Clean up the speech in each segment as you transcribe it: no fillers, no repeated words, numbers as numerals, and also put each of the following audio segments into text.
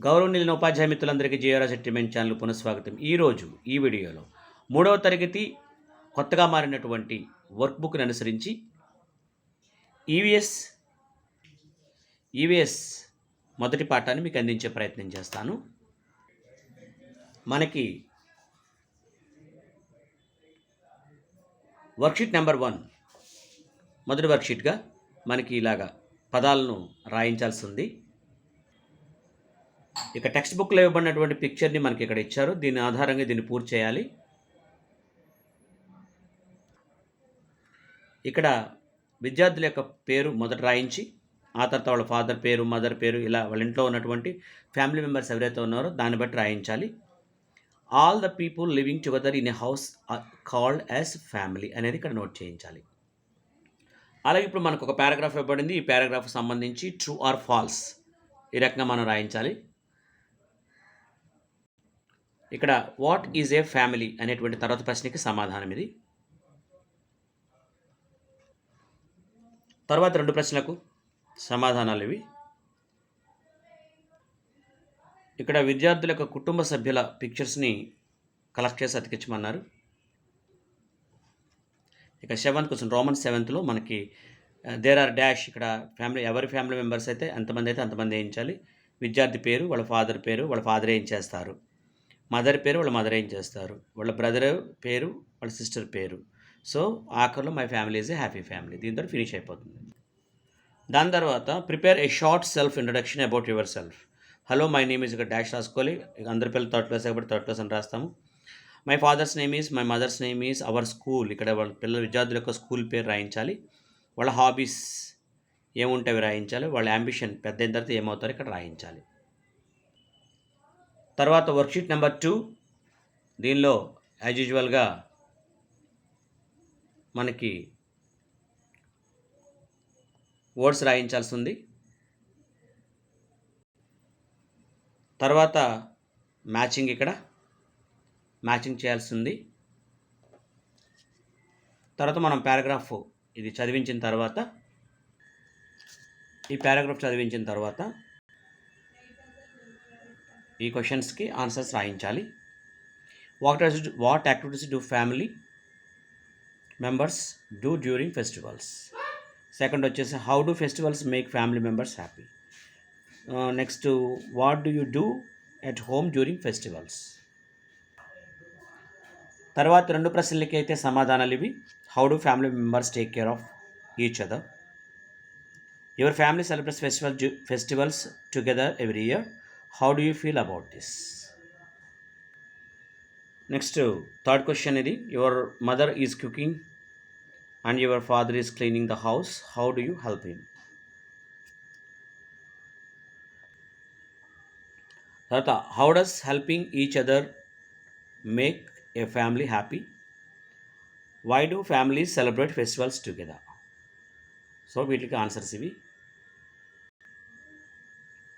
గౌరవనీయులైన ఉపాధ్యాయ మిత్రులందరికీ JRR settlement channel పునఃస్వాగతం. ఈరోజు ఈ వీడియోలో 3వ తరగతి కొత్తగా మారినటువంటి వర్క్ బుక్ని అనుసరించి ఈవీఎస్ మొదటి పాఠాన్ని మీకు అందించే ప్రయత్నం చేస్తాను. మనకి వర్క్షీట్ నెంబర్ 1 మొదటి వర్క్షీట్గా మనకి ఇలాగా పదాలను రాయించాల్సి ఉంది. ఇక టెక్స్ట్ బుక్లో ఇవ్వబడినటువంటి పిక్చర్ని మనకి ఇక్కడ ఇచ్చారు. దీని ఆధారంగా దీన్ని పూర్తి చేయాలి. ఇక్కడ విద్యార్థుల యొక్క పేరు మొదట రాయించి ఆ తర్వాత వాళ్ళ ఫాదర్ పేరు, మదర్ పేరు, ఇలా వాళ్ళ ఇంట్లో ఉన్నటువంటి ఫ్యామిలీ మెంబర్స్ ఎవరైతే ఉన్నారో దాన్ని బట్టి రాయించాలి. All the people living together in a house called as family అనేది ఇక్కడ నోట్ చేయించాలి. అలాగే ఇప్పుడు మనకు ఒక పారాగ్రాఫ్ ఇవ్వబడింది. ఈ పారాగ్రాఫ్కి సంబంధించి ట్రూ ఆర్ ఫాల్స్ ఈ రకంగా మనం రాయించాలి. ఇక్కడ వాట్ ఈజ్ ఏ ఫ్యామిలీ అనేటువంటి తర్వాత ప్రశ్నకి సమాధానం ఇది. తర్వాత 2 ప్రశ్నలకు సమాధానాలు ఇవి. ఇక్కడ విద్యార్థుల యొక్క కుటుంబ సభ్యుల పిక్చర్స్ని కలెక్ట్ చేసి అతికించమన్నారు. ఇక 7th క్వశ్చన్, రోమన్ 7thలో మనకి దేర్ ఆర్ డాష్, ఇక్కడ ఎవరి ఫ్యామిలీ మెంబర్స్ అయితే ఎంతమంది అయితే అంతమంది వేయించాలి. విద్యార్థి పేరు, వాళ్ళ ఫాదర్ పేరు, వాళ్ళ ఫాదర్ ఏం చేస్తారు, మదర్ పేరు, వాళ్ళ మదర్ ఏం చేస్తారు, వాళ్ళ బ్రదర్ పేరు, వాళ్ళ సిస్టర్ పేరు. సో ఆఖరిలో my family is a happy family, దీంతో ఫినిష్ అయిపోతుంది. దాని తర్వాత prepare A short self introduction about your self. Hello my name is, ఇక్కడ డాష్ రాసుకోవాలి. అందరి పిల్లలు థర్డ్ క్లాస్ కాబట్టి థర్డ్ క్లాస్ అని రాస్తాము. My father's name is, my mother's name is, our school, ఇక్కడ వాళ్ళ పిల్లల విద్యార్థుల యొక్క స్కూల్ పేరు రాయించాలి. వాళ్ళ హాబీస్ ఏముంటే అవి రాయించాలి. వాళ్ళ యాంబిషన్ పెద్ద అయిన తర్వాత ఏమవుతారో ఇక్కడ రాయించాలి. తర్వాత వర్క్షీట్ నెంబర్ 2, దీనిలో యాజ్ యూజువల్గా మనకి వర్డ్స్ రాయించాల్సి ఉంది. తర్వాత మ్యాచింగ్, ఇక్కడ మ్యాచింగ్ చేయాల్సి ఉంది. తర్వాత మనం పారాగ్రాఫ్ ఇది చదివించిన తర్వాత, ఈ పారాగ్రాఫ్ చదివించిన తర్వాత ఈ క్వశ్చన్స్కి ఆన్సర్స్ రాయించాలి. What activities do family members do during festivals. Second వచ్చేసి how do festivals make family members happy. Next what do you do at home during festivals. తర్వాత 2 ప్రశ్నలకి అయితే సమాధానాలు ఇవి. How do family members take care of each other. Your family celebrates festivals together every year. How do you feel about this. Next third question ఇది. Your mother is cooking and your father is cleaning the house. How do you help him? Tarata, how does helping each other make a family happy? Why do families celebrate festivals together? So వీటికి answers ఇవి.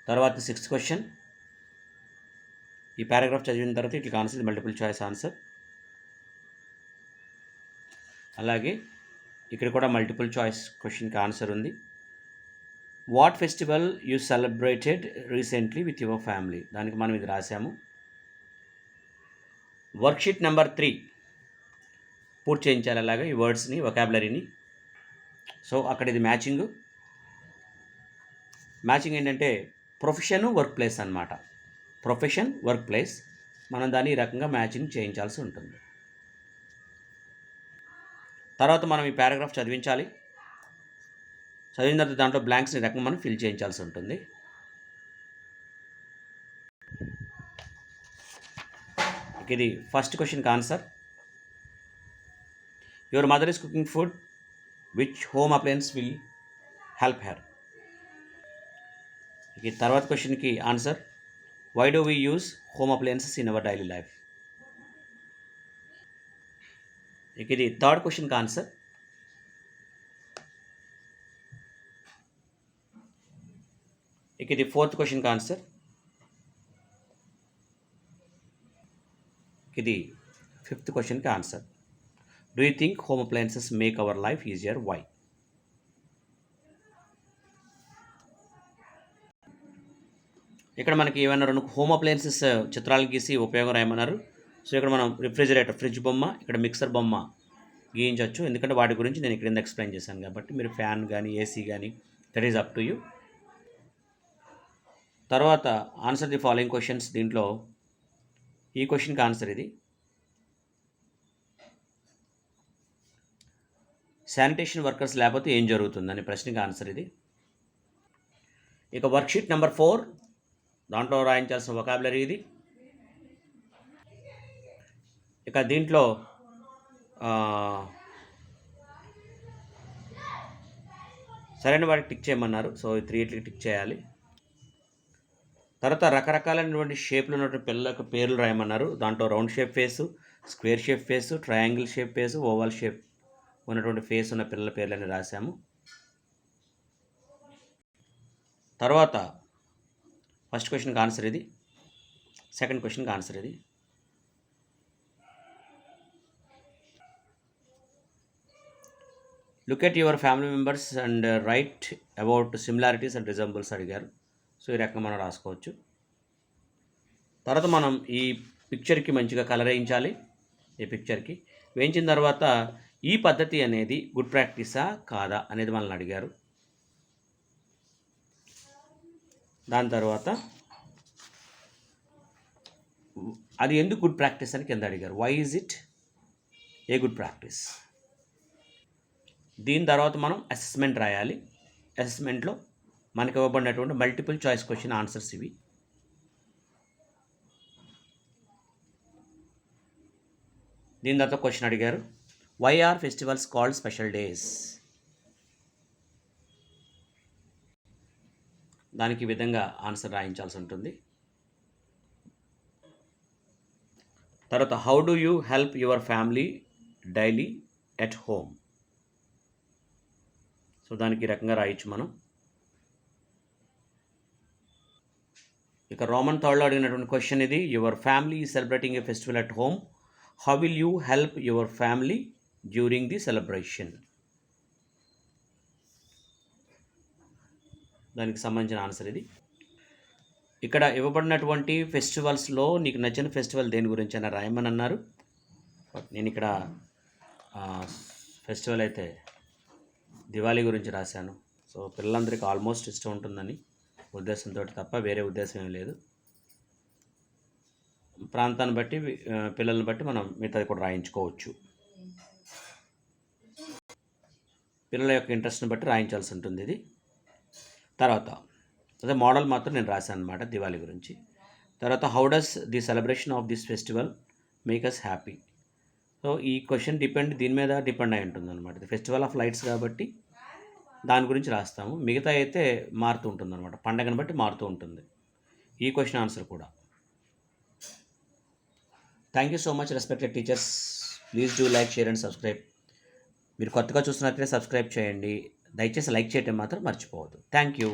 తర్వాత 6th question, ఈ paragraph చదివిన తర్వాత వీటికి answer multiple choice answer. అలాగే ఇక్కడ కూడా మల్టిపుల్ చాయిస్ క్వశ్చన్కి ఆన్సర్ ఉంది. What festival you celebrated recently with your family, దానికి మనం ఇది రాసాము. వర్క్షీట్ నెంబర్ 3 పూర్తి చేయించాలి అలాగే ఈ వర్డ్స్ని, వొకాబులరీని. సో అక్కడ ఇది మ్యాచింగ్ ఏంటంటే ప్రొఫెషన్ వర్క్ ప్లేస్ అన్నమాట. ప్రొఫెషన్ వర్క్ ప్లేస్, మనం దాన్ని ఈ రకంగా మ్యాచింగ్ చేయించాల్సి ఉంటుంది. తర్వాత మనం ఈ పారాగ్రాఫ్ చదివించాలి. చదివిన తర్వాత దాంట్లో బ్లాంక్స్ని రకంగా మనం ఫిల్ చేయించాల్సి ఉంటుంది. ఇది ఫస్ట్ క్వశ్చన్కి answer. Your mother is cooking food, which home appliance will help her. ఈ తర్వాత క్వశ్చన్కి answer. Why do we use home appliances in our daily life. ఇది థర్డ్ క్వశ్చన్కి ఆన్సర్. ఇది 4th క్వశ్చన్కి ఆన్సర్. ఇది 5th క్వశ్చన్కి answer. Do you think home appliances make our life easier, why. ఇక్కడ మనకి ఏమన్నా 2 హోమ్ అప్లయన్సెస్ చిత్రాలు గీసి ఉపయోగం రాయమన్నారు. సో ఇక్కడ మనం రిఫ్రిజిరేటర్ ఫ్రిడ్జ్ బొమ్మ, ఇక్కడ మిక్సర్ బొమ్మ గీయించవచ్చు. ఎందుకంటే వాటి గురించి నేను క్రింద ఎక్స్ప్లెయిన్ చేశాను కాబట్టి. మీరు ఫ్యాన్ కానీ ఏసీ కానీ that is up to you. తర్వాత ఆన్సర్ ది ఫాలోయింగ్ క్వశ్చన్స్. దీంట్లో ఈ క్వశ్చన్కి ఆన్సర్ ఇది. శానిటేషన్ వర్కర్స్ లేకపోతే ఏం జరుగుతుందని ప్రశ్నకి ఆన్సర్ ఇది. ఇక వర్క్షీట్ నెంబర్ 4 దాంట్లో రాయించాల్సిన వొకాబులరీ ఇది. ఇక దీంట్లో సరైన వాటికి టిక్ చేయమన్నారు. సో 3 టిక్ చేయాలి. తర్వాత రకరకాలైనటువంటి షేప్లు ఉన్నటువంటి పిల్లల యొక్క పేర్లు రాయమన్నారు. దాంట్లో round shape face, square shape face, triangle shape face, oval shape ఉన్నటువంటి ఫేస్ ఉన్న పిల్లల పేర్లని రాశాము. తర్వాత ఫస్ట్ క్వశ్చన్కి ఆన్సర్ ఇది, సెకండ్ క్వశ్చన్కి ఆన్సర్ ఇది. Look at your family members and write about similarities and resembles అడిగారు. సో ఈ రకంగా మనం రాసుకోవచ్చు. తర్వాత మనం ఈ పిక్చర్కి మంచిగా కలర్ వేయించాలి. ఈ పిక్చర్కి వేయించిన తర్వాత ఈ పద్ధతి అనేది గుడ్ ప్రాక్టీసా కాదా అనేది మనల్ని అడిగారు. దాని తర్వాత అది ఎందుకు గుడ్ ప్రాక్టీస్ అని కింద అడిగారు. Why is it a good practice. దీని తర్వాత మనం అసెస్మెంట్ రాయాలి. అసెస్మెంట్లో మనకి ఇవ్వబడినటువంటి మల్టిపుల్ చాయిస్ క్వశ్చన్ ఆన్సర్స్ ఇవి. దీని తర్వాత క్వశ్చన్ అడిగారు, why are festivals called special days. దానికి ఈ విధంగా ఆన్సర్ రాయించాల్సి ఉంటుంది. తర్వాత how do you help your family daily at home. So దానికి ఈ రకంగా రాయొచ్చు మనం. ఇక రోమన్ 3లో అడిగినటువంటి క్వశ్చన్ ఇది, your family is celebrating A festival at home, how will you help your family during the celebration. దానికి సంబంధించిన ఆన్సర్ ఇది. ఇక్కడ ఇవ్వబడినటువంటి ఫెస్టివల్స్లో నీకు నచ్చిన ఫెస్టివల్ దేని గురించి అయినా రాయమని అన్నారు. నేను ఇక్కడ ఫెస్టివల్ అయితే దివాళీ గురించి రాశాను. సో పిల్లలందరికీ ఆల్మోస్ట్ ఇష్టం ఉంటుందని ఉద్దేశంతో తప్ప వేరే ఉద్దేశం ఏం లేదు. ప్రాంతాన్ని బట్టి పిల్లల్ని బట్టి మనం మిగతాది కూడా రాయించుకోవచ్చు. పిల్లల యొక్క ఇంట్రెస్ట్ని బట్టి రాయించాల్సి ఉంటుంది ఇది. తర్వాత అదే మోడల్ మాత్రం నేను రాశాను అనమాట దివాళీ గురించి. తర్వాత how does the celebration of this festival make us happy. So ఈ క్వశ్చన్ దీని మీద డిపెండ్ అయి ఉంటుంది అనమాట. ఇది ఫెస్టివల్ ఆఫ్ లైట్స్ కాబట్టి దాని గురించి రాస్తాము. మిగతా అయితే మారుతూ ఉంటుంది అనమాట, పండగను బట్టి మారుతూ ఉంటుంది ఈ క్వశ్చన్ ఆన్సర్ కూడా. Thank you so much respected teachers. Please do like, share and subscribe. మీరు కొత్తగా చూస్తున్నట్లయితే సబ్స్క్రైబ్ చేయండి. దయచేసి లైక్ చేయటం మాత్రం మర్చిపోవద్దు. Thank you.